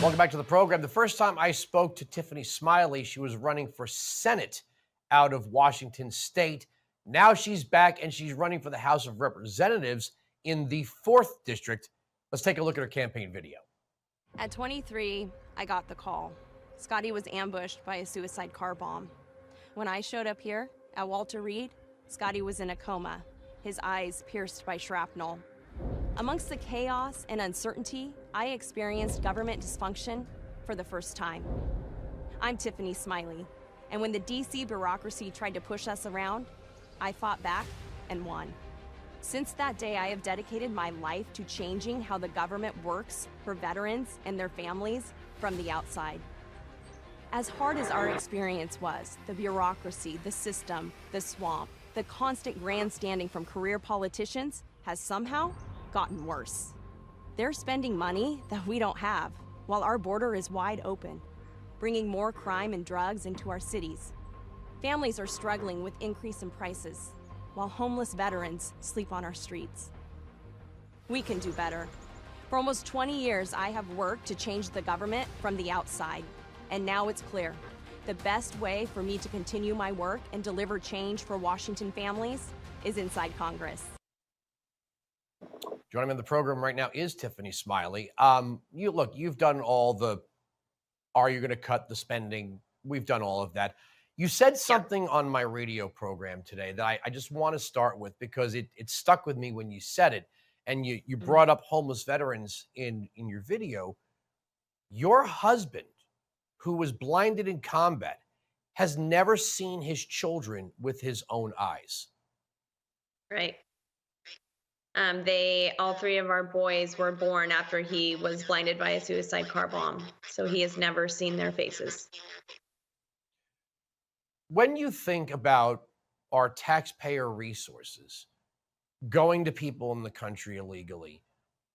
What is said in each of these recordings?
Welcome back to the program. The first time I spoke to Tiffany Smiley, she was running for Senate out of Washington State. Now she's back and she's running for the House of Representatives in the 4th District. Let's take a look at her campaign video. At 23, I got the call. Scotty was ambushed by a suicide car bomb. When I showed up here at Walter Reed, Scotty was in a coma, his eyes pierced by shrapnel. Amongst the chaos and uncertainty, I experienced government dysfunction for the first time. I'm Tiffany Smiley, and when the DC bureaucracy tried to push us around, I fought back and won. Since that day, I have dedicated my life to changing how the government works for veterans and their families from the outside. As hard as our experience was, the bureaucracy, the system, the swamp, the constant grandstanding from career politicians has somehow gotten worse. They're spending money that we don't have, while our border is wide open, bringing more crime and drugs into our cities. Families are struggling with increase in prices, while homeless veterans sleep on our streets. We can do better. For almost 20 years, I have worked to change the government from the outside, and now it's clear. The best way for me to continue my work and deliver change for Washington families is inside Congress. Joining me in the program right now is Tiffany Smiley. You've done all the, are you going to cut the spending? We've done all of that. You said something on my radio program today that I just want to start with because it stuck with me when you said it. And you brought up homeless veterans in your video. Your husband, who was blinded in combat, has never seen his children with his own eyes. Right. All three of our boys were born after he was blinded by a suicide car bomb. So he has never seen their faces. When you think about our taxpayer resources going to people in the country illegally,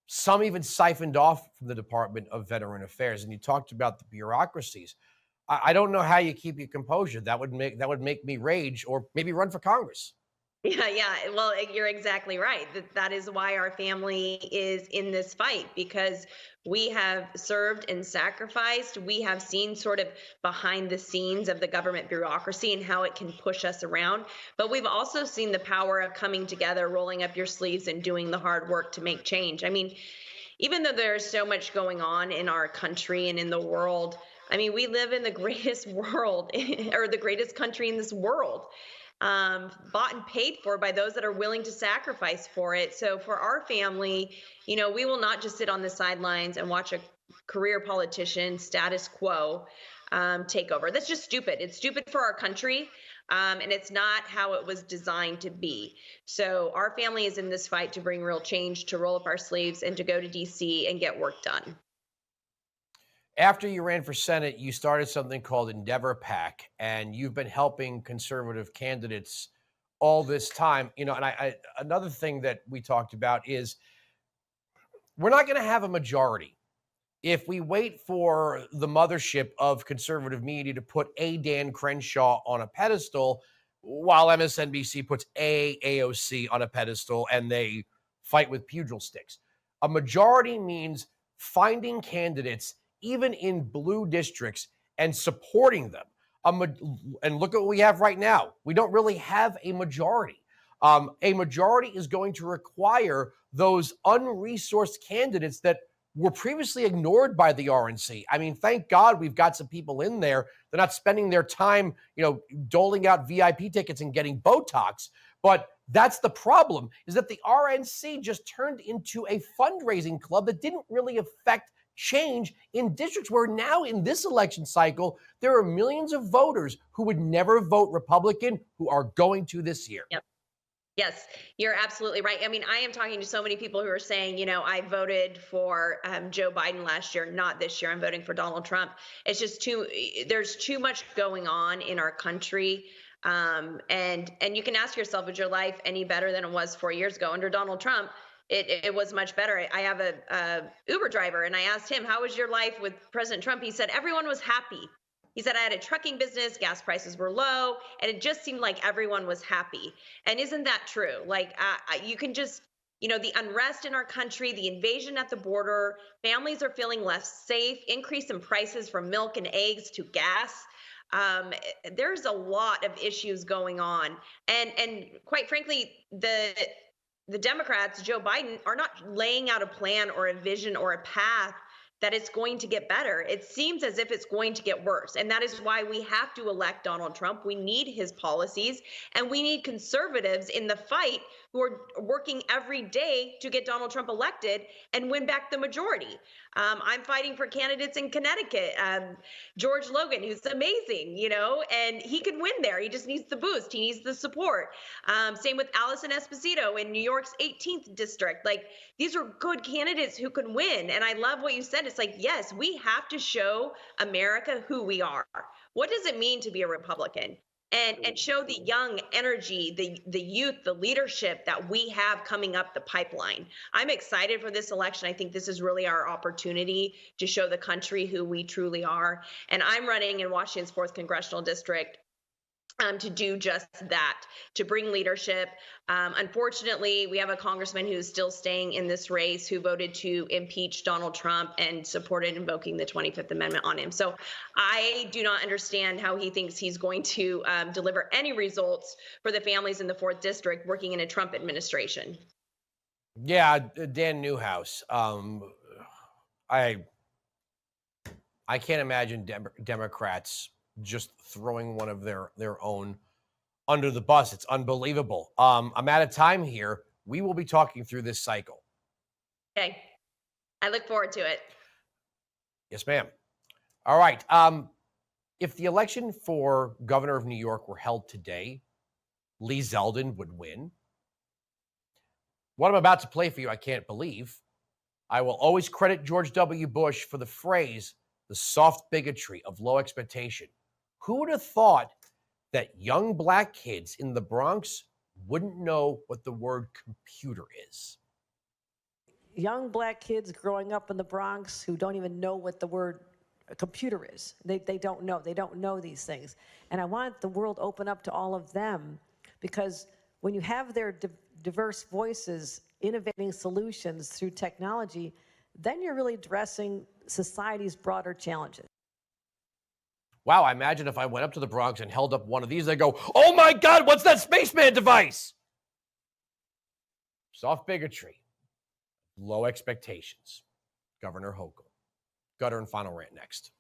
some even siphoned off from the Department of Veteran Affairs, and you talked about the bureaucracies, I don't know how you keep your composure. That would make me rage or maybe run for Congress. Yeah. Well, you're exactly right. That is why our family is in this fight, because we have served and sacrificed. We have seen sort of behind the scenes of the government bureaucracy and how it can push us around. But we've also seen the power of coming together, rolling up your sleeves and doing the hard work to make change. I mean, even though there's so much going on in our country and in the world, I mean, we live in the greatest world or the greatest country in this world. Bought and paid for by those that are willing to sacrifice for it. So for our family, we will not just sit on the sidelines and watch a career politician status quo take over. That's just stupid. It's stupid for our country. And it's not how it was designed to be. So our family is in this fight to bring real change, to roll up our sleeves and to go to DC and get work done. After you ran for Senate, you started something called Endeavor PAC, and you've been helping conservative candidates all this time. And another thing that we talked about is we're not going to have a majority if we wait for the mothership of conservative media to put a Dan Crenshaw on a pedestal while MSNBC puts AOC on a pedestal and they fight with pugil sticks. A majority means finding candidates even in blue districts and supporting them. And look at what we have right now. We don't really have a majority. A majority is going to require those unresourced candidates that were previously ignored by the RNC. I mean, thank God we've got some people in there. They're not spending their time, doling out VIP tickets and getting Botox. But that's the problem, is that the RNC just turned into a fundraising club that didn't really affect change in districts where now in this election cycle, there are millions of voters who would never vote Republican who are going to this year. Yep. Yes, you're absolutely right. I mean, I am talking to so many people who are saying, I voted for Joe Biden last year, not this year. I'm voting for Donald Trump. It's just there's too much going on in our country. And you can ask yourself, is your life any better than it was 4 years ago under Donald Trump? It was much better. I have a Uber driver, and I asked him, how was your life with President Trump? He said, everyone was happy. He said, I had a trucking business, gas prices were low, and it just seemed like everyone was happy. And isn't that true? Like, you can just the unrest in our country, the invasion at the border, families are feeling less safe, increase in prices from milk and eggs to gas. There's a lot of issues going on, and quite frankly, the Democrats, Joe Biden, are not laying out a plan or a vision or a path that it's going to get better. It seems as if it's going to get worse. And that is why we have to elect Donald Trump. We need his policies, and we need conservatives in the fight who are working every day to get Donald Trump elected and win back the majority. I'm fighting for candidates in Connecticut. George Logan, who's amazing, and he can win there. He just needs the boost. He needs the support. Same with Allison Esposito in New York's 18th district. Like, these are good candidates who can win. And I love what you said. It's like, yes, we have to show America who we are. What does it mean to be a Republican? And show the young energy, the youth, the leadership that we have coming up the pipeline. I'm excited for this election. I think this is really our opportunity to show the country who we truly are. And I'm running in Washington's 4th Congressional District to do just that, to bring leadership. Unfortunately, we have a congressman who's still staying in this race who voted to impeach Donald Trump and supported invoking the 25th Amendment on him. So I do not understand how he thinks he's going to deliver any results for the families in the 4th District working in a Trump administration. Yeah, Dan Newhouse. I can't imagine Democrats just throwing one of their own under the bus. It's unbelievable. I'm out of time here. We will be talking through this cycle. Okay. I look forward to it. Yes, ma'am. All right. If the election for governor of New York were held today, Lee Zeldin would win. What I'm about to play for you, I can't believe. I will always credit George W. Bush for the phrase, the soft bigotry of low expectation. Who would have thought that young black kids in the Bronx wouldn't know what the word computer is? Young black kids growing up in the Bronx who don't even know what the word computer is. They don't know. They don't know these things. And I want the world open up to all of them, because when you have their diverse voices innovating solutions through technology, then you're really addressing society's broader challenges. Wow, I imagine if I went up to the Bronx and held up one of these, they'd go, oh my God, what's that spaceman device? Soft bigotry, low expectations. Governor Hochul. Gutter and final rant next.